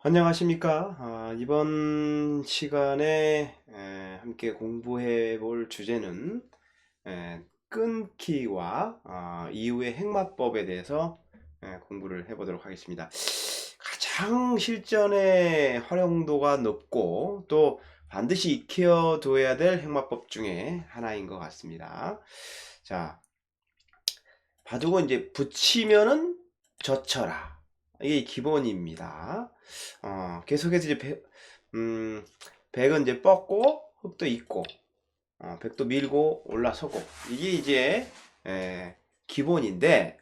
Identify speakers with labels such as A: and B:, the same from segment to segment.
A: 안녕하십니까? 이번 시간에 함께 공부해 볼 주제는 끊기와 이후의 행마법에 대해서 공부를 해 보도록 하겠습니다. 가장 실전에 활용도가 높고 또 반드시 익혀둬야 될 행마법 중에 하나인 것 같습니다. 자, 바둑은 이제 붙이면은 젖혀라. 이게 기본입니다. 계속해서 이제 백은 이제 뻗고 흙도 있고 백도 밀고 올라서고 이게 이제 기본인데,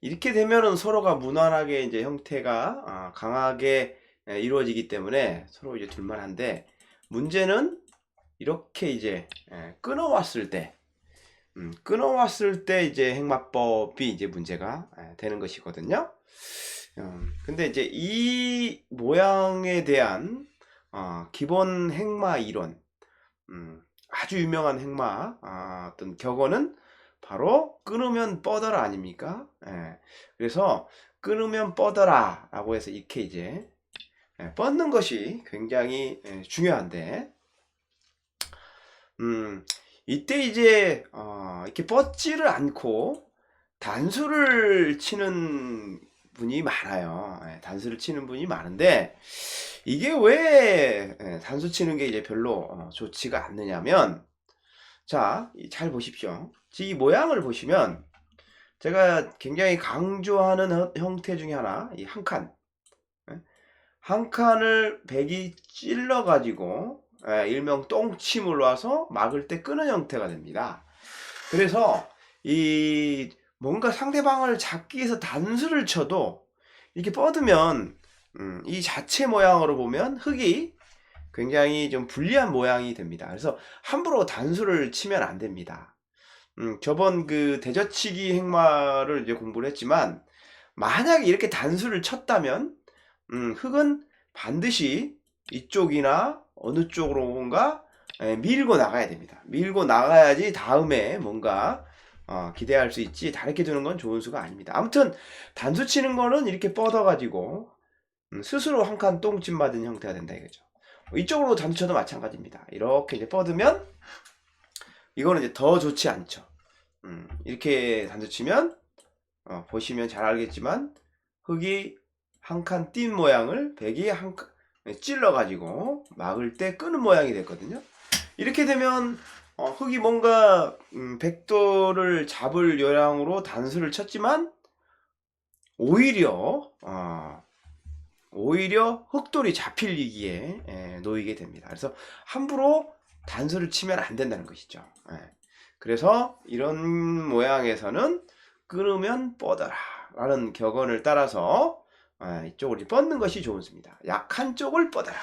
A: 이렇게 되면은 서로가 무난하게 이제 형태가 강하게 이루어지기 때문에 서로 이제 둘만한데, 문제는 이렇게 이제 끊어왔을 때 이제 행마법이 이제 문제가 되는 것이거든요. 근데 이제 이 모양에 대한 기본 행마 이론, 아주 유명한 행마 어떤 격언은 바로 끊으면 뻗어라 아닙니까? 그래서 끊으면 뻗어라 라고 해서 이렇게 이제 뻗는 것이 굉장히 중요한데, 이때 이제 이렇게 뻗지를 않고 단수를 치는 분이 많아요. 단수를 치는 분이 많은데, 이게 왜 단수 치는 게 이제 별로 좋지가 않느냐면, 자, 잘 보십시오. 이 모양을 보시면 제가 굉장히 강조하는 형태 중에 하나, 이 한 칸. 한 칸을 백이 찔러 가지고 일명 똥침을 놔서 막을 때 끄는 형태가 됩니다. 그래서 이 뭔가 상대방을 잡기 위해서 단수를 쳐도 이렇게 뻗으면 이 자체 모양으로 보면 흙이 굉장히 좀 불리한 모양이 됩니다. 그래서 함부로 단수를 치면 안 됩니다. 저번 그 대저치기 행마를 이제 공부를 했지만, 만약에 이렇게 단수를 쳤다면 흙은 반드시 이쪽이나 어느 쪽으로인가 밀고 나가야 됩니다. 밀고 나가야지 다음에 뭔가 기대할 수 있지, 다르게 두는 건 좋은 수가 아닙니다. 아무튼 단수 치는 거는 이렇게 뻗어가지고 스스로 한 칸 똥집 맞은 형태가 된다 이거죠. 이쪽으로 단수 쳐도 마찬가지입니다. 이렇게 이제 뻗으면 이거는 이제 더 좋지 않죠. 이렇게 단수 치면 보시면 잘 알겠지만 흙이 한 칸 띈 모양을 백이 한 칸 찔러 가지고 막을 때 끄는 모양이 됐거든요. 이렇게 되면 흙이 뭔가 백도를 잡을 요량으로 단수를 쳤지만 오히려 흙돌이 잡힐 위기에 놓이게 됩니다. 그래서 함부로 단수를 치면 안 된다는 것이죠. 그래서 이런 모양에서는 끊으면 뻗어라 라는 격언을 따라서 이쪽을 뻗는 것이 좋은 수입니다. 약한 쪽을 뻗어라.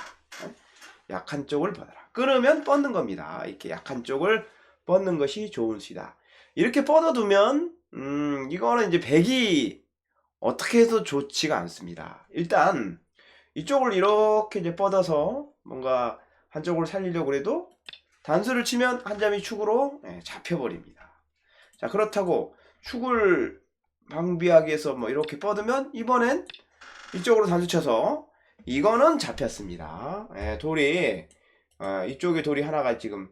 A: 약한 쪽을 뻗어라. 끊으면 뻗는 겁니다. 이렇게 약한 쪽을 뻗는 것이 좋은 수이다. 이렇게 뻗어두면 이거는 이제 백이 어떻게 해도 좋지가 않습니다. 일단 이쪽을 이렇게 이제 뻗어서 뭔가 한쪽을 살리려고 해도 단수를 치면 한 점이 축으로 잡혀버립니다. 자, 그렇다고 축을 방비하기 위해서 뭐 이렇게 뻗으면 이번엔 이쪽으로 단수 쳐서 이거는 잡혔습니다. 돌이 이쪽에 돌이 하나가 지금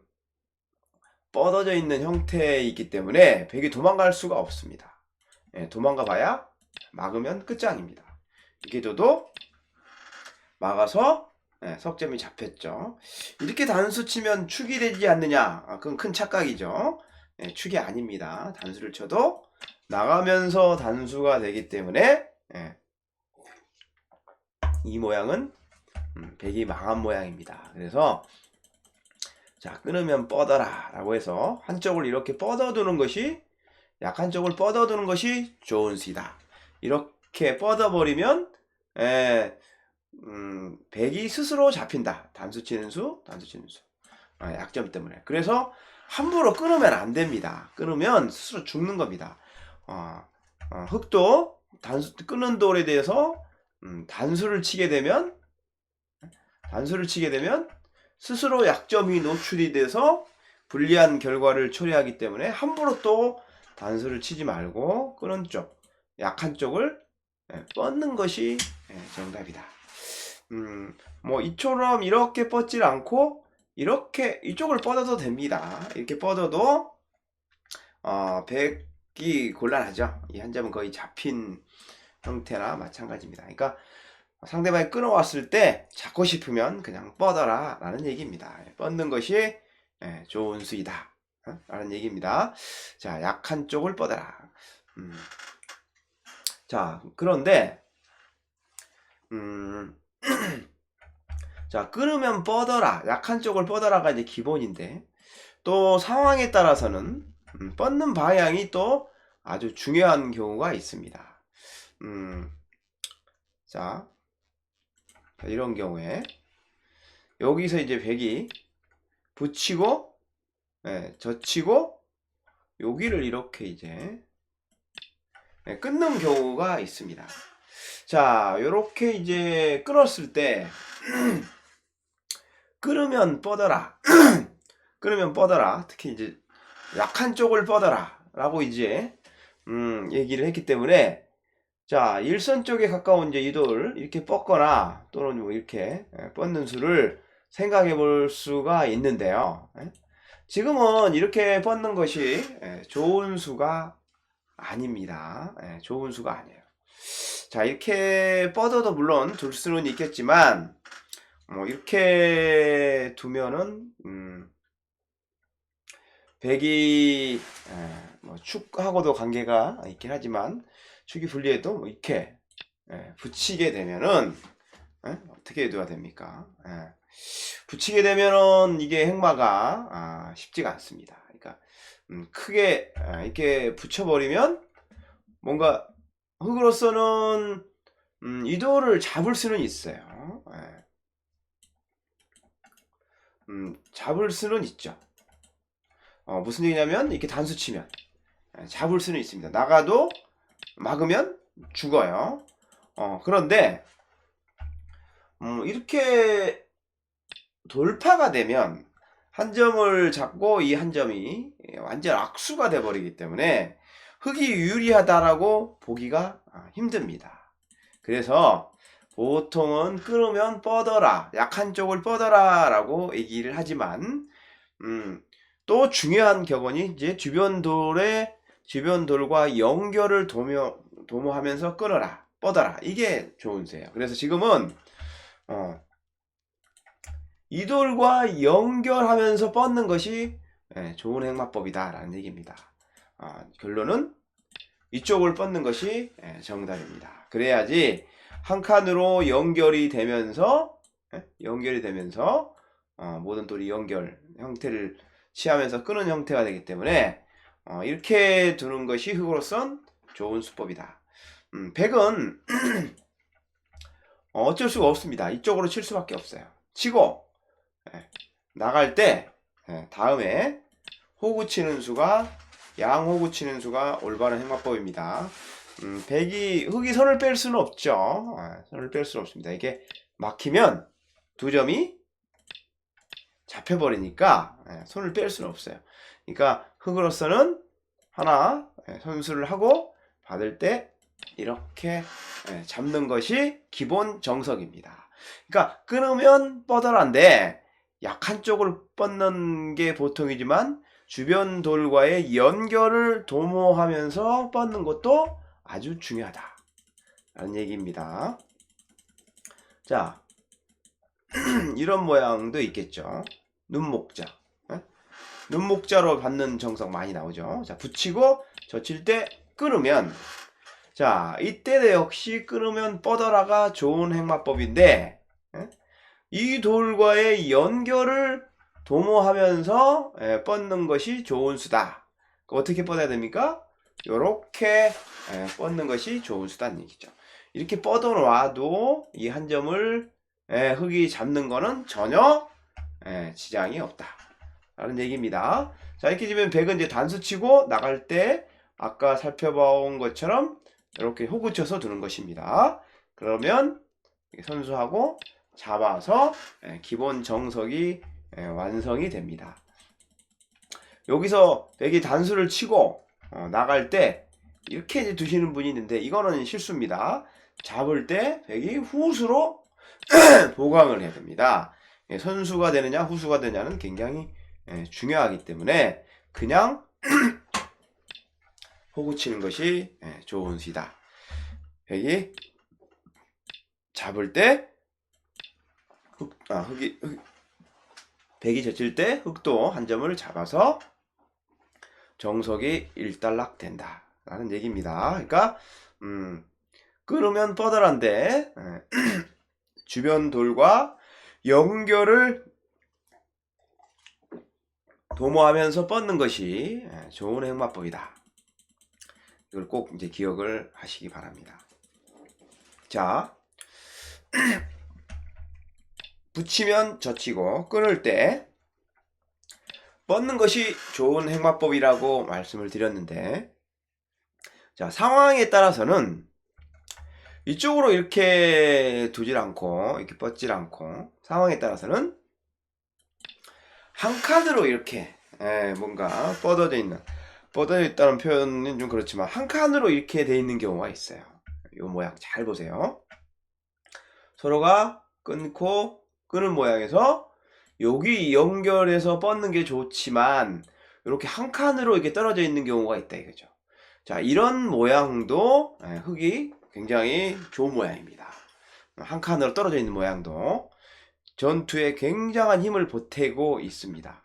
A: 뻗어져 있는 형태이기 때문에 백이 도망갈 수가 없습니다. 도망가 봐야 막으면 끝장입니다. 이렇게 둬도 막아서 석점이 잡혔죠. 이렇게 단수 치면 축이 되지 않느냐? 그건 큰 착각이죠. 축이 아닙니다. 단수를 쳐도 나가면서 단수가 되기 때문에 이 모양은 백이 망한 모양입니다. 그래서 자, 끊으면 뻗어라 라고 해서 한쪽을 이렇게 뻗어두는 것이, 약한 쪽을 뻗어두는 것이 좋은 수이다. 이렇게 뻗어버리면 백이 스스로 잡힌다. 단수 치는 수. 약점 때문에. 그래서 함부로 끊으면 안 됩니다. 끊으면 스스로 죽는 겁니다. 흙도 단수 끊는 돌에 대해서 단수를 치게 되면 스스로 약점이 노출이 돼서 불리한 결과를 초래하기 때문에 함부로 또 단수를 치지 말고 끄는 쪽, 약한 쪽을 뻗는 것이 정답이다. 뭐 이처럼 이렇게 뻗질 않고 이렇게 이쪽을 뻗어도 됩니다. 이렇게 뻗어도 백이 곤란하죠. 이 한 점은 거의 잡힌 형태나 마찬가지입니다. 그러니까 상대방이 끊어왔을 때 잡고 싶으면 그냥 뻗어라 라는 얘기입니다. 뻗는 것이 좋은 수이다 라는 얘기입니다. 자, 약한 쪽을 뻗어라. 자, 그런데 자, 끊으면 뻗어라, 약한 쪽을 뻗어라가 이제 기본인데, 또 상황에 따라서는 뻗는 방향이 또 아주 중요한 경우가 있습니다. 자, 이런 경우에 여기서 이제 백이 붙이고 젖히고 여기를 이렇게 이제 끊는 경우가 있습니다. 자, 요렇게 이제 끊었을 때 끊으면 뻗어라 끊으면 뻗어라, 특히 이제 약한 쪽을 뻗어라 라고 이제 얘기를 했기 때문에, 자, 일선 쪽에 가까운 이제 이 돌 이렇게 뻗거나 또는 뭐 이렇게 뻗는 수를 생각해 볼 수가 있는데요. 지금은 이렇게 뻗는 것이 좋은 수가 아닙니다. 좋은 수가 아니에요. 자, 이렇게 뻗어도 물론 둘 수는 있겠지만, 뭐 이렇게 두면은 백이 뭐 축하고도 관계가 있긴 하지만 축이 불리해도 뭐 이렇게 붙이게 되면은 어떻게 해둬야 됩니까? 붙이게 되면은 이게 행마가 쉽지가 않습니다. 그러니까 크게 이렇게 붙여버리면 뭔가 흙으로서는 이 돌을 잡을 수는 있어요. 잡을 수는 있죠. 무슨 얘기냐면 이렇게 단수 치면 잡을 수는 있습니다. 나가도 막으면 죽어요. 그런데 이렇게 돌파가 되면 한 점을 잡고 이 한 점이 완전 악수가 돼 버리기 때문에 흙이 유리하다라고 보기가 힘듭니다. 그래서 보통은 끊으면 뻗어라, 약한 쪽을 뻗어라 라고 얘기를 하지만 또 중요한 격언이 이제 주변 돌과 연결을 도모하면서 끊어라, 뻗어라, 이게 좋은 수예요. 그래서 지금은 이 돌과 연결하면서 뻗는 것이 좋은 행마법이다 라는 얘기입니다. 결론은 이쪽을 뻗는 것이 정답입니다. 그래야지 한 칸으로 연결이 되면서 모든 돌이 연결 형태를 취하면서 끄는 형태가 되기 때문에 이렇게 두는 것이 흙으로선 좋은 수법이다. 백은 어쩔 수가 없습니다. 이쪽으로 칠 수밖에 없어요. 치고 나갈 때 다음에 호구 치는 수가, 양호구 치는 수가 올바른 행마법입니다. 흙이 손을 뺄 수는 없죠. 손을 뺄 수는 없습니다. 이게 막히면 두 점이 잡혀버리니까 손을 뺄 수는 없어요. 그러니까 흙으로서는 하나 선수를 하고 받을 때 이렇게 잡는 것이 기본 정석입니다. 그러니까 끊으면 뻗어라인데 약한 쪽을 뻗는 게 보통이지만 주변 돌과의 연결을 도모하면서 뻗는 것도 아주 중요하다 라는 얘기입니다. 자, 이런 모양도 있겠죠. 눈목자. 눈목자로 받는 정석 많이 나오죠. 자, 붙이고 젖힐 때 끊으면, 자, 이때 역시 끊으면 뻗어라가 좋은 행마법인데 이 돌과의 연결을 도모하면서 뻗는 것이 좋은 수다. 어떻게 뻗어야 됩니까? 요렇게 뻗는 것이 좋은 수다는 얘기죠. 이렇게 뻗어 놔도 이 한 점을 흙이 잡는 거는 전혀 지장이 없다 라는 얘기입니다. 자, 이렇게 되면 백은 이제 단수 치고 나갈 때 아까 살펴본 것처럼 이렇게 호구 쳐서 두는 것입니다. 그러면 선수하고 잡아서 기본 정석이 완성이 됩니다. 여기서 백이 단수를 치고 나갈 때 이렇게 이제 두시는 분이 있는데 이거는 실수입니다. 잡을 때 백이 후수로 보강을 해야 됩니다. 선수가 되느냐 후수가 되느냐는 굉장히 중요하기 때문에 그냥 호구 치는 것이 좋은 수이다. 백이 잡을 때 백이 젖힐 때 흑도 한 점을 잡아서 정석이 일단락 된다 라는 얘기입니다. 그러니까 끊으면 뻗어란데 주변 돌과 연결을 도모하면서 뻗는 것이 좋은 행마법이다. 이걸 꼭 이제 기억을 하시기 바랍니다. 자, 붙이면 젖히고 끊을 때 뻗는 것이 좋은 행마법이라고 말씀을 드렸는데, 자, 상황에 따라서는 이쪽으로 이렇게 두질 않고 이렇게 뻗질 않고, 상황에 따라서는 한 칸으로 이렇게 뭔가 뻗어져 있다는 표현은 좀 그렇지만 한 칸으로 이렇게 돼 있는 경우가 있어요. 이 모양 잘 보세요. 서로가 끊고 끄는 모양에서 여기 연결해서 뻗는 게 좋지만 이렇게 한 칸으로 이렇게 떨어져 있는 경우가 있다 이거죠. 자, 이런 모양도 흙이 굉장히 좋은 모양입니다. 한 칸으로 떨어져 있는 모양도 전투에 굉장한 힘을 보태고 있습니다.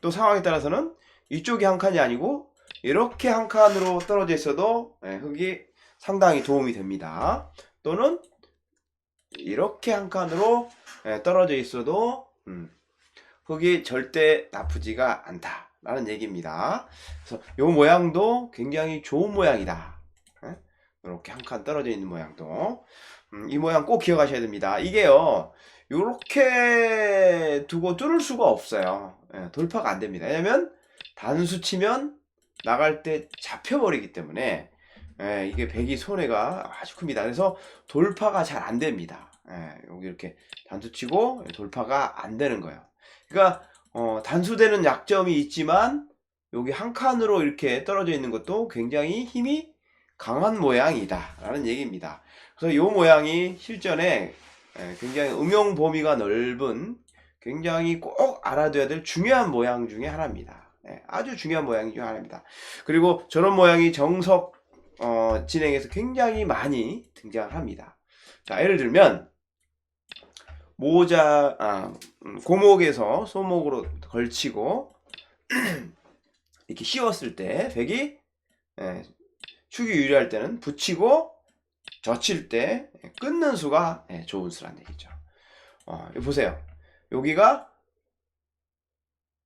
A: 또 상황에 따라서는 이쪽이 한 칸이 아니고 이렇게 한 칸으로 떨어져 있어도 흙이 상당히 도움이 됩니다. 또는 이렇게 한 칸으로 떨어져 있어도 흙이 절대 나쁘지가 않다 라는 얘기입니다. 그래서 이 모양도 굉장히 좋은 모양이다. 이렇게 한 칸 떨어져 있는 모양도 이 모양 꼭 기억하셔야 됩니다. 이게요 이렇게 두고 뚫을 수가 없어요. 돌파가 안 됩니다. 왜냐면 단수 치면 나갈 때 잡혀버리기 때문에 이게 백이 손해가 아주 큽니다. 그래서 돌파가 잘 안 됩니다. 여기 이렇게 단수 치고 돌파가 안 되는 거예요. 그러니까 단수되는 약점이 있지만 여기 한 칸으로 이렇게 떨어져 있는 것도 굉장히 힘이 강한 모양이다 라는 얘기입니다. 그래서 이 모양이 실전에 굉장히 응용 범위가 넓은 굉장히 꼭 알아둬야 될 중요한 모양 중에 하나입니다. 아주 중요한 모양 중 하나입니다. 그리고 저런 모양이 정석 진행에서 굉장히 많이 등장합니다. 자, 예를 들면 고목에서 소목으로 걸치고 이렇게 씌웠을 때 백이 축이 유리할 때는 붙이고 젖힐 때 끊는 수가 좋은 수란 얘기죠. 보세요. 여기가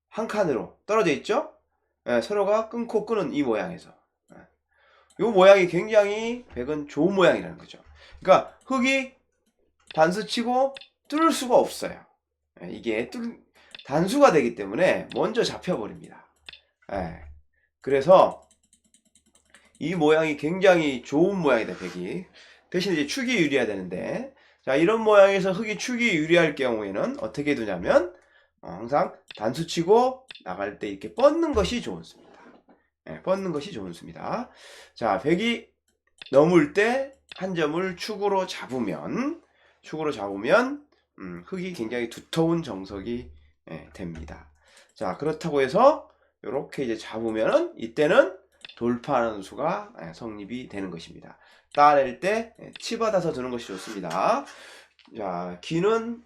A: 한 칸으로 떨어져 있죠? 서로가 끊고 끄는 이 모양에서 이 모양이 굉장히 백은 좋은 모양이라는 거죠. 그러니까 흙이 단수 치고 뚫을 수가 없어요. 이게 단수가 되기 때문에 먼저 잡혀버립니다. 그래서 이 모양이 굉장히 좋은 모양이다 백이. 대신 이제 축이 유리해야 되는데, 자, 이런 모양에서 흙이 축이 유리할 경우에는 어떻게 두냐면 항상 단수 치고 나갈 때 이렇게 뻗는 것이 좋은 수입니다. 뻗는 것이 좋은 수입니다. 자, 백이 넘을 때 한 점을 축으로 잡으면 흙이 굉장히 두터운 정석이 됩니다. 자, 그렇다고 해서 이렇게 이제 잡으면은 이때는 돌파하는 수가 성립이 되는 것입니다. 따낼 때 치받아서 두는 것이 좋습니다. 자, 기는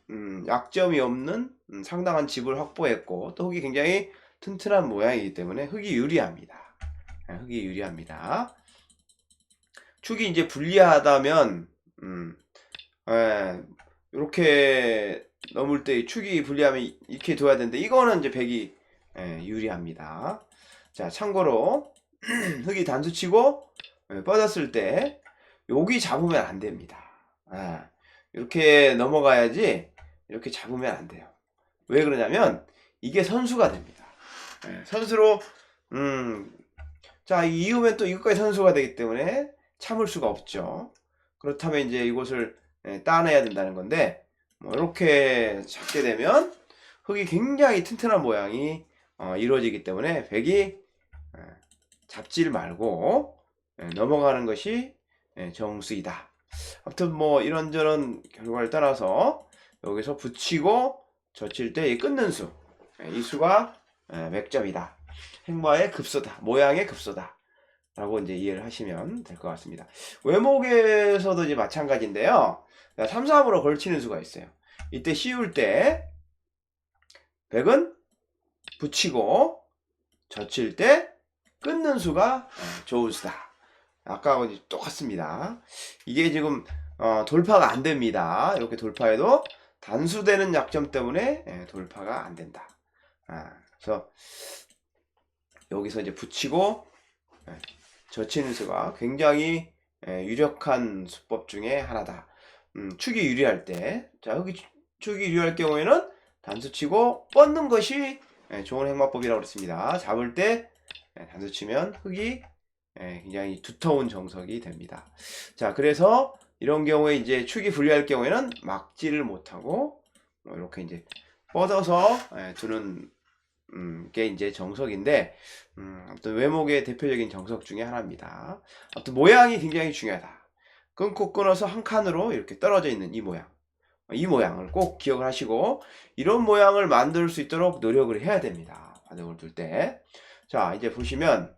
A: 약점이 없는 상당한 집을 확보했고 또 흙이 굉장히 튼튼한 모양이기 때문에 흙이 유리합니다. 흙이 유리합니다. 축이 이제 불리하다면 이렇게 넘을 때 축이 불리하면 이렇게 둬야 되는데 이거는 이제 백이 유리합니다. 자, 참고로 흙이 단수 치고 뻗었을 때 여기 잡으면 안 됩니다. 이렇게 넘어가야지 이렇게 잡으면 안 돼요. 왜 그러냐면 이게 선수가 됩니다. 선수로 자, 이으면 또 이것까지 선수가 되기 때문에 참을 수가 없죠. 그렇다면 이제 이곳을 따내야 된다는 건데 이렇게 잡게 되면 흙이 굉장히 튼튼한 모양이 이루어지기 때문에 백이 잡지를 말고 넘어가는 것이 정수이다 아무튼 뭐 이런저런 결과를 따라서 여기서 붙이고 젖힐 때 이 끊는 수, 이 수가 맥점이다. 행마의 급소다. 모양의 급소다. 라고 이제 이해를 하시면 될 것 같습니다. 외목에서도 이제 마찬가지인데요. 3, 3으로 걸치는 수가 있어요. 이때 씌울 때 100은 붙이고 젖힐 때 끊는 수가 좋은 수다. 아까하고 똑같습니다. 이게 지금 돌파가 안 됩니다. 이렇게 돌파해도 단수되는 약점 때문에 돌파가 안 된다. 그래서 여기서 이제 붙이고 젖히는 수가 굉장히 유력한 수법 중에 하나다. 축이 유리할 때, 자 여기 축이 유리할 경우에는 단수치고 뻗는 것이 좋은 행마법이라고 그랬습니다. 잡을 때 단수치면 흙이 굉장히 두터운 정석이 됩니다. 자, 그래서 이런 경우에 이제 축이 불리할 경우에는 막지를 못하고 이렇게 이제 뻗어서 두는 게 이제 정석인데, 아무튼 외목의 대표적인 정석 중에 하나입니다. 아무튼 모양이 굉장히 중요하다. 끊고 끊어서 한 칸으로 이렇게 떨어져 있는 이 모양. 이 모양을 꼭 기억을 하시고, 이런 모양을 만들 수 있도록 노력을 해야 됩니다. 바둑을 둘 때. 자, 이제 보시면,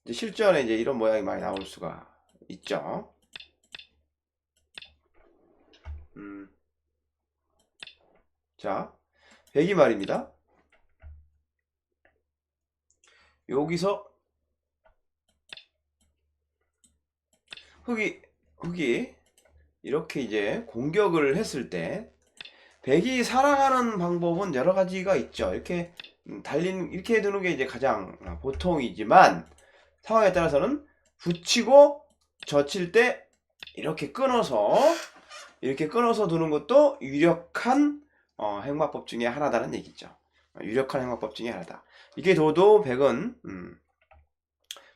A: 이제 실전에 이제 이런 모양이 많이 나올 수가 있죠. 자, 백이 말입니다. 여기서 흑이 이렇게 이제 공격을 했을 때 백이 살아가는 방법은 여러 가지가 있죠. 이렇게 이렇게 두는 게 이제 가장 보통이지만 상황에 따라서는 붙이고 젖힐 때 이렇게 끊어서 두는 것도 유력한 행마법 중에 하나다는 얘기죠. 유력한 행마법 중에 하나다. 이게 둬도 백은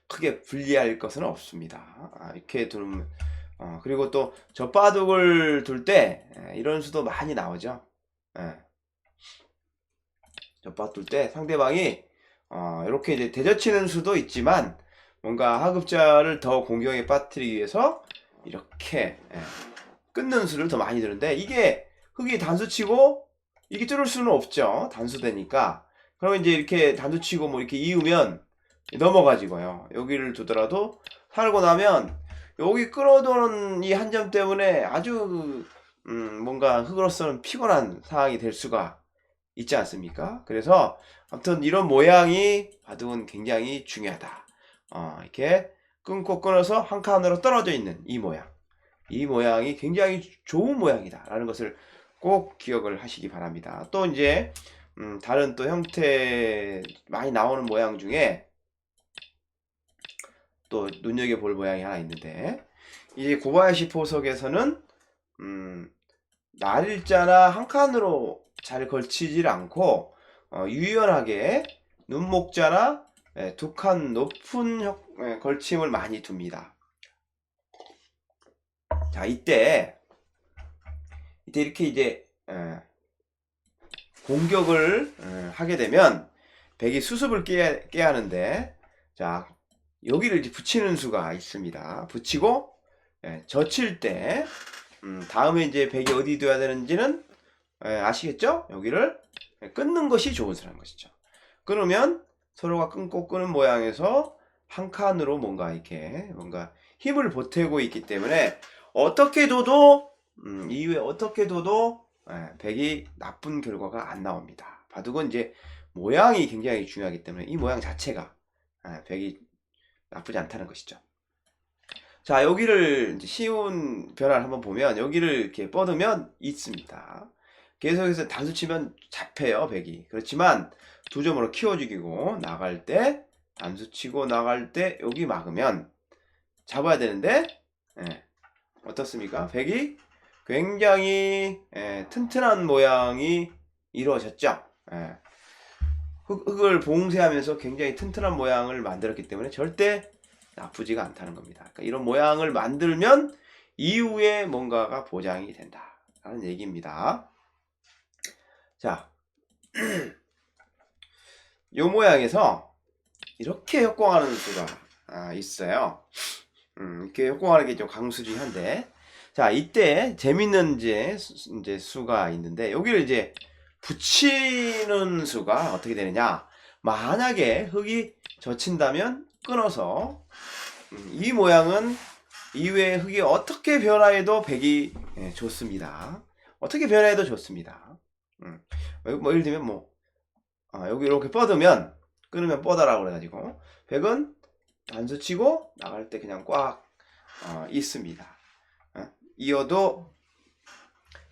A: 크게 불리할 것은 없습니다. 이렇게 두면 그리고 또 젖바둑을 둘 때 이런 수도 많이 나오죠. 젖바둑 둘 때 상대방이 이렇게 이제 대젖히는 수도 있지만 뭔가 하급자를 더 공격에 빠뜨리기 위해서 이렇게 끊는 수를 더 많이 두는데, 이게 흙이 단수치고 이게 뚫을 수는 없죠. 단수되니까. 그러면 이제 이렇게 단수치고 뭐 이렇게 이으면 넘어가지고요. 여기를 두더라도 살고 나면 여기 끌어도는 이 한 점 때문에 아주 뭔가 흙으로서는 피곤한 상황이 될 수가 있지 않습니까? 그래서 아무튼 이런 모양이 바둑은 굉장히 중요하다. 이렇게 끊고 끊어서 한 칸으로 떨어져 있는 이 모양. 이 모양이 굉장히 좋은 모양이다 라는 것을 꼭 기억을 하시기 바랍니다. 또 이제 다른 또 형태 많이 나오는 모양 중에 또 눈여겨볼 모양이 하나 있는데, 이제 고바야시 포석에서는 날일자나 한 칸으로 잘 걸치질 않고 유연하게 눈목자나 두 칸 높은 걸침을 많이 둡니다. 자, 이때 이렇게 이제 공격을 하게 되면 백이 수습을 깨야 하는데, 자 여기를 이제 붙이는 수가 있습니다. 붙이고 젖힐 때 다음에 이제 백이 어디 둬야 되는지는 아시겠죠? 여기를 끊는 것이 좋은 수라는 것이죠. 끊으면 서로가 끊고 끄는 모양에서 한 칸으로 뭔가 이렇게 뭔가 힘을 보태고 있기 때문에 어떻게 둬도 이후에 어떻게 둬도 백이 나쁜 결과가 안 나옵니다. 바둑은 이제 모양이 굉장히 중요하기 때문에 이 모양 자체가 백이 나쁘지 않다는 것이죠. 자, 여기를 이제 쉬운 변화를 한번 보면 여기를 이렇게 뻗으면 있습니다. 계속해서 단수 치면 잡혀요, 백이. 그렇지만 두 점으로 키워 죽이고 나갈 때 단수 치고 나갈 때 여기 막으면 잡아야 되는데 어떻습니까? 백이 굉장히 튼튼한 모양이 이루어졌죠. 흙을 봉쇄하면서 굉장히 튼튼한 모양을 만들었기 때문에 절대 나쁘지가 않다는 겁니다. 그러니까 이런 모양을 만들면 이후에 뭔가가 보장이 된다 라는 얘기입니다. 자, 이 모양에서 이렇게 협공하는 수가 있어요. 이렇게 협공하는 게 좀 강수 중에 한데, 자, 이때 재밌는 이제 수가 있는데, 여기를 이제 붙이는 수가 어떻게 되느냐? 만약에 흙이 젖힌다면 끊어서 이 모양은 이외에 흙이 어떻게 변화해도 백이 좋습니다. 어떻게 변화해도 좋습니다. 뭐 예를 들면 뭐 여기 이렇게 뻗으면 끊으면 뻗어라고 그래가지고 백은 단수 치고 나갈 때 그냥 꽉 있습니다. 이어도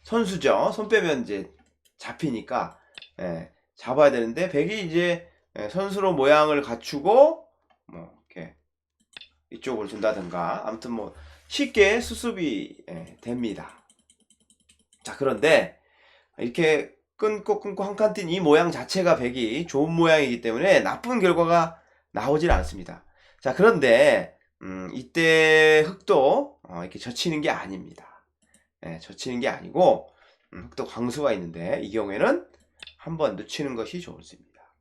A: 선수죠. 손 빼면 이제 잡히니까 잡아야 되는데 백이 이제 선수로 모양을 갖추고 뭐 이렇게 이쪽을 준다든가 아무튼 뭐 쉽게 수습이 됩니다. 자, 그런데 이렇게 끊고 한 칸 뛴 이 모양 자체가 백이 좋은 모양이기 때문에 나쁜 결과가 나오질 않습니다. 자, 그런데 이때 흙도 이렇게 젖히는 게 아닙니다. 젖히는 게 아니고 흙도 광수가 있는데 이 경우에는 한번 늦추는 것이 좋습니다.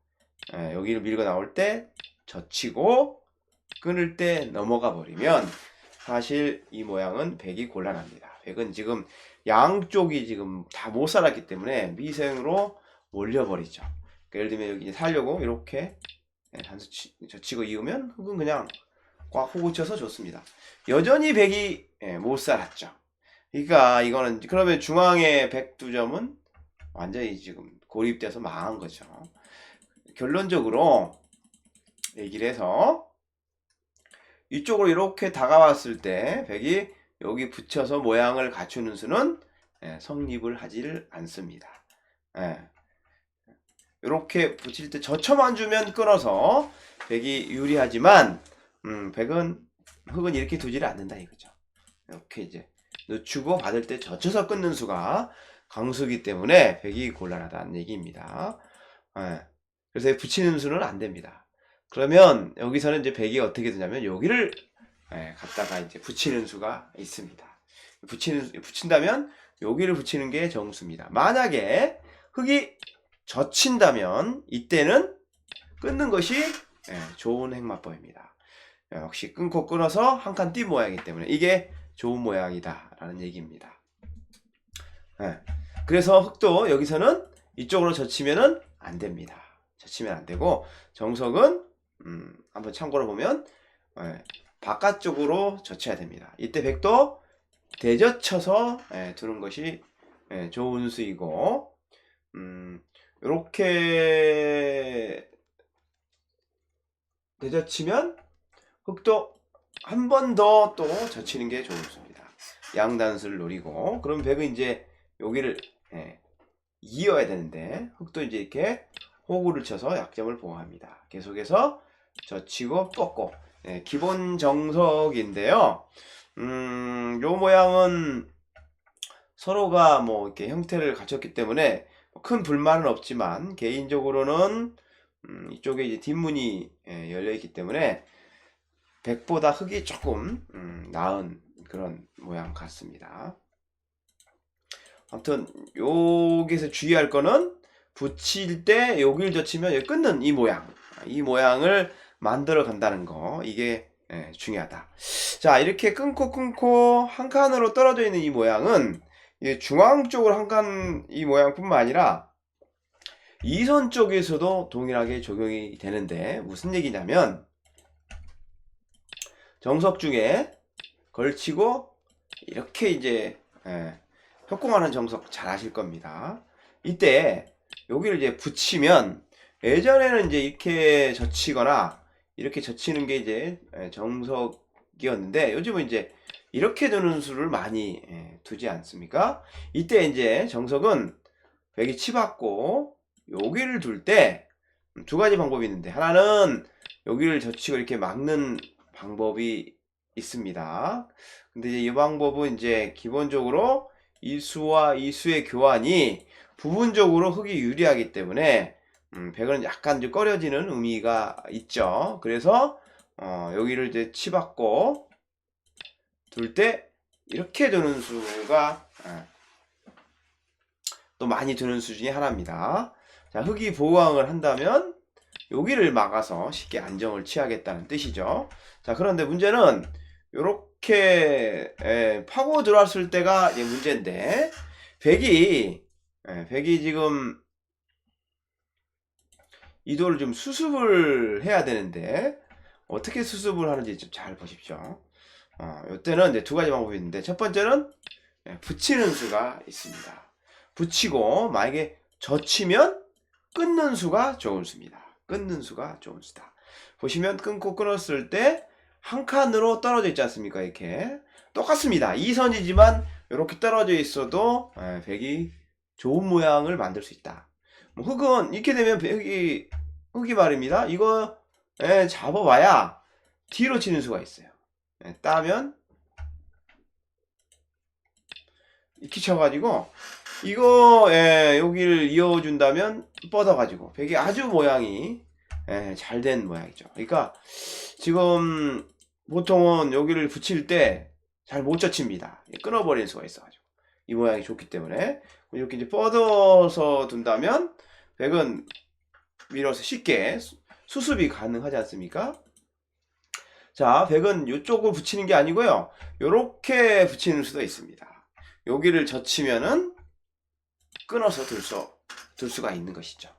A: 여기를 밀고 나올 때 젖히고 끊을 때 넘어가 버리면 사실 이 모양은 백이 곤란합니다. 백은 지금 양쪽이 지금 다 못 살았기 때문에 미생으로 몰려버리죠. 그러니까 예를 들면 여기 살려고 이렇게 단수 젖히고 이으면 흙은 그냥 꽉 호구쳐서 좋습니다. 여전히 백이 못 살았죠. 그러니까 이거는 그러면 중앙의 백 두 점은 완전히 지금 고립돼서 망한 거죠. 결론적으로 얘기를 해서 이쪽으로 이렇게 다가왔을 때 백이 여기 붙여서 모양을 갖추는 수는 성립을 하지를 않습니다. 이렇게 붙일 때 젖혀만 주면 끊어서 백이 유리하지만 흙은 이렇게 두지를 않는다 이거죠. 이렇게 이제 늦추고 받을 때 젖혀서 끊는 수가 강수기 때문에 백이 곤란하다는 얘기입니다. 그래서 붙이는 수는 안 됩니다. 그러면 여기서는 이제 백이 어떻게 되냐면 여기를 갖다가 이제 붙이는 수가 있습니다. 붙인다면 여기를 붙이는 게 정수입니다. 만약에 흙이 젖힌다면 이때는 끊는 것이 좋은 행마법입니다. 역시 끊고 끊어서 한 칸 띈 모양이기 때문에 이게 좋은 모양이다 라는 얘기입니다. 그래서 흙도 여기서는 이쪽으로 젖히면은 안 됩니다. 젖히면 안 되고 정석은 한번 참고로 보면 바깥쪽으로 젖혀야 됩니다. 이때 백도 대젖혀서 두는 것이 좋은 수이고 이렇게 대젖히면 흙도 한 번 더 또 젖히는 게 좋은 수입니다. 양단수를 노리고 그럼 백은 이제 여기를 이어야 되는데 흙도 이제 이렇게 호구를 쳐서 약점을 보호합니다. 계속해서 젖히고 뻗고 기본 정석인데요. 요 모양은 서로가 뭐 이렇게 형태를 갖췄기 때문에 큰 불만은 없지만 개인적으로는 이쪽에 이제 뒷문이 열려 있기 때문에 백보다 흙이 조금 나은 그런 모양 같습니다. 아무튼 여기서 주의할 거는 붙일 때 여기를 젖히면 여기 끊는 이 모양을 만들어 간다는 거 이게 중요하다. 자, 이렇게 끊고 한 칸으로 떨어져 있는 이 모양은 중앙 쪽으로 한 칸 이 모양뿐만 아니라 이선 쪽에서도 동일하게 적용이 되는데 무슨 얘기냐면 정석 중에 걸치고 이렇게 이제 협공하는 정석 잘 아실 겁니다. 이때 여기를 이제 붙이면 예전에는 이제 이렇게 젖히거나 이렇게 젖히는 게 이제 정석이었는데 요즘은 이제 이렇게 두는 수를 많이 두지 않습니까? 이때 이제 정석은 백이 치받고 여기를 둘 때 두 가지 방법이 있는데 하나는 여기를 젖히고 이렇게 막는 방법이 있습니다. 근데 이제 이 방법은 이제 기본적으로 이 수와 이 수의 교환이 부분적으로 흙이 유리하기 때문에 백은 약간 좀 꺼려지는 의미가 있죠. 그래서 여기를 이제 치받고 둘 때 이렇게 두는 수가 또 많이 두는 수 중에 하나입니다. 자, 흙이 보강을 한다면 여기를 막아서 쉽게 안정을 취하겠다는 뜻이죠. 자, 그런데 문제는 요렇게 파고 들어왔을 때가 이제 문제인데, 백이 지금 이도를 좀 수습을 해야 되는데 어떻게 수습을 하는지 좀 잘 보십시오. 이때는 이제 두 가지 방법이 있는데, 첫 번째는 붙이는 수가 있습니다. 붙이고 만약에 젖히면 끊는 수가 좋은 수입니다. 끊는 수가 좋은 수다. 보시면 끊고 끊었을 때 한 칸으로 떨어져 있지 않습니까? 이렇게 똑같습니다. 이 선이지만 이렇게 떨어져 있어도 백이 좋은 모양을 만들 수 있다. 뭐 흙은 이렇게 되면 흙이 말입니다. 이거 잡아봐야 뒤로 치는 수가 있어요. 따면 이렇게 쳐가지고 이거 여기를 이어준다면 뻗어가지고 백이 아주 모양이 잘 된 모양이죠. 그러니까 지금 보통은 여기를 붙일 때 잘 못 젖힙니다. 끊어버리는 수가 있어가지고 이 모양이 좋기 때문에 이렇게 이제 뻗어서 둔다면 백은 밀어서 쉽게 수습이 가능하지 않습니까? 자, 백은 이쪽을 붙이는 게 아니고요. 이렇게 붙이는 수도 있습니다. 여기를 젖히면은 끊어서 들 수가 있는 것이죠.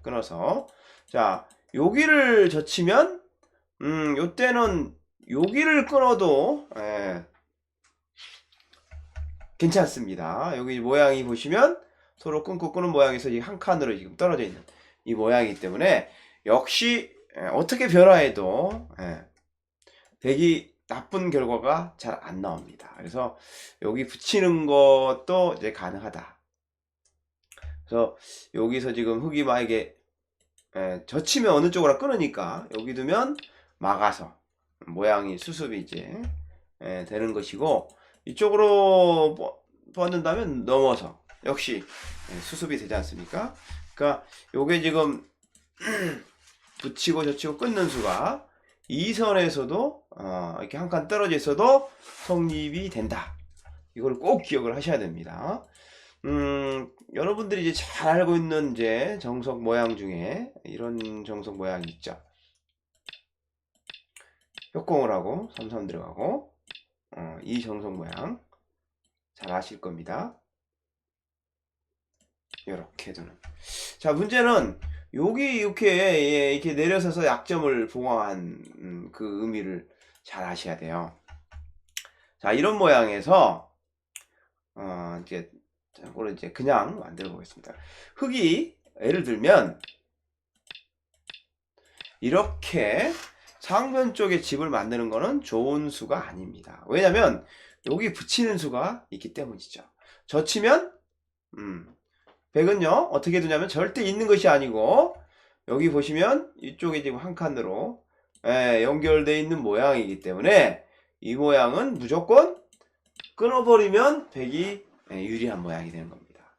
A: 끊어서. 자, 여기를 젖히면 요때는 여기를 끊어도 괜찮습니다. 여기 모양이 보시면 서로 끊고 끊은 모양에서 한 칸으로 지금 떨어져 있는 이 모양이기 때문에 역시 어떻게 변화해도 백이 나쁜 결과가 잘 안 나옵니다. 그래서 여기 붙이는 것도 이제 가능하다. 그래서 여기서 지금 흙이 만약에 젖히면 어느 쪽으로 끊으니까 여기 두면 막아서 모양이 수습이 이제 되는 것이고, 이쪽으로 뻗는다면 넘어서 역시 수습이 되지 않습니까? 그러니까 요게 지금 붙이고 젖히고 끊는 수가 이 선에서도 이렇게 한 칸 떨어져 있어도 성립이 된다. 이걸 꼭 기억을 하셔야 됩니다. 여러분들이 이제 잘 알고 있는 이제 정석 모양 중에 이런 정석 모양이 있죠. 협공을 하고 삼삼 들어가고 이 정석 모양 잘 아실 겁니다. 이렇게 두는. 자, 문제는 여기 이렇게 내려서서 약점을 봉황한 그 의미를 잘 아셔야 돼요. 자, 이런 모양에서 이제 그냥 만들어 보겠습니다. 흙이 예를 들면 이렇게 상변 쪽에 집을 만드는 거는 좋은 수가 아닙니다. 왜냐면 여기 붙이는 수가 있기 때문이죠. 젖히면 백은요 어떻게 두냐면 절대 있는 것이 아니고 여기 보시면 이쪽에 지금 한 칸으로 연결되어 있는 모양이기 때문에 이 모양은 무조건 끊어버리면 백이 유리한 모양이 되는 겁니다.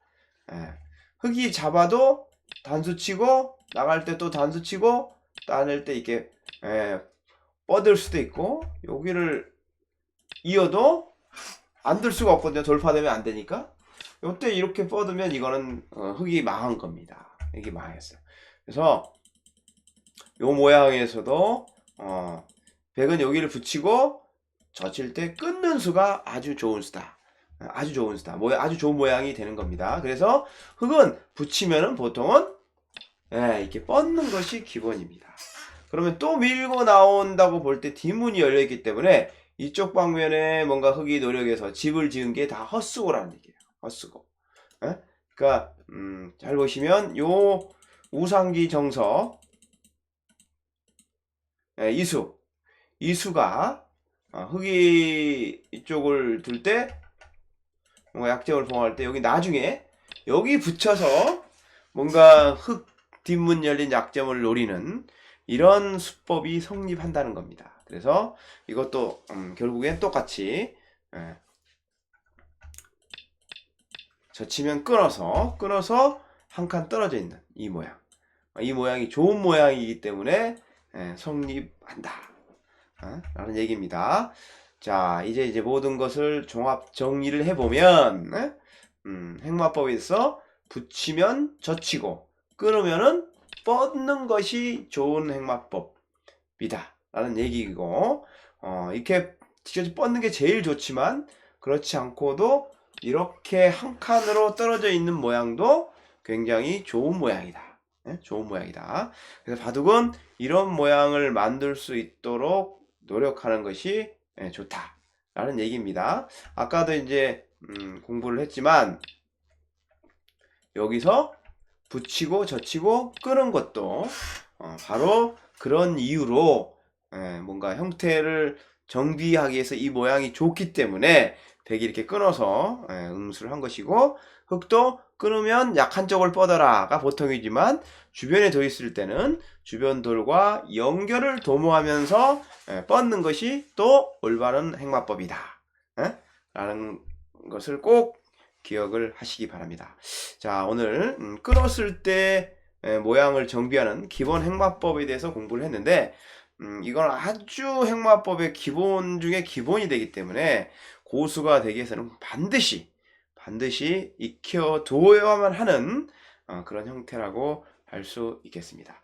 A: 흙이 잡아도 단수 치고 나갈 때 또 단수 치고 따낼 때 이렇게 뻗을 수도 있고 여기를 이어도 안 들 수가 없거든요. 돌파되면 안 되니까. 요때 이렇게 뻗으면 이거는 흙이 망한 겁니다. 이게 망했어요. 그래서 요 모양에서도 백은 여기를 붙이고 젖힐 때 끊는 수가 아주 좋은 수다. 아주 좋은 수다. 아주 좋은 모양이 되는 겁니다. 그래서 흙은 붙이면은 보통은 이렇게 뻗는 것이 기본입니다. 그러면 또 밀고 나온다고 볼 때 뒷문이 열려있기 때문에 이쪽 방면에 뭔가 흙이 노력해서 집을 지은 게 다 헛수고라는 얘기예요. 헛수고. 그러니까 잘 보시면 요 우상기 정석 이수가 흙이 이쪽을 둘 때 뭔가 약점을 봉할 때 여기 나중에 여기 붙여서 뭔가 흙 뒷문 열린 약점을 노리는 이런 수법이 성립한다는 겁니다. 그래서 이것도 결국엔 똑같이 젖히면 끊어서 한 칸 떨어져 있는 이 모양. 이 모양이 좋은 모양이기 때문에 성립한다. 라는 얘기입니다. 자, 이제 모든 것을 종합 정리를 해보면 행마법에서 붙이면 젖히고 끊으면은 뻗는 것이 좋은 행마법이다 라는 얘기이고, 이렇게 티셔츠 뻗는 게 제일 좋지만 그렇지 않고도 이렇게 한 칸으로 떨어져 있는 모양도 굉장히 좋은 모양이다. 좋은 모양이다. 그래서 바둑은 이런 모양을 만들 수 있도록 노력하는 것이 좋다 라는 얘기입니다. 아까도 이제 공부를 했지만 여기서 붙이고 젖히고 끄는 것도 바로 그런 이유로 뭔가 형태를 정비하기 위해서 이 모양이 좋기 때문에 백이 이렇게 끊어서 응수를 한 것이고, 흙도 끊으면 약한 쪽을 뻗어라가 보통이지만 주변에 더 있을 때는 주변 돌과 연결을 도모하면서 뻗는 것이 또 올바른 행마법이다 라는 것을 꼭 기억을 하시기 바랍니다. 자, 오늘 끊었을 때 모양을 정비하는 기본 행마법에 대해서 공부를 했는데, 이건 아주 행마법의 기본 중에 기본이 되기 때문에 고수가 되기 위해서는 반드시 익혀두어야만 하는 그런 형태라고 할 수 있겠습니다.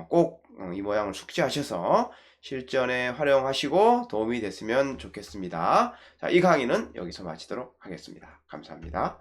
A: 꼭 이 모양을 숙지하셔서 실전에 활용하시고 도움이 됐으면 좋겠습니다. 자, 이 강의는 여기서 마치도록 하겠습니다. 감사합니다.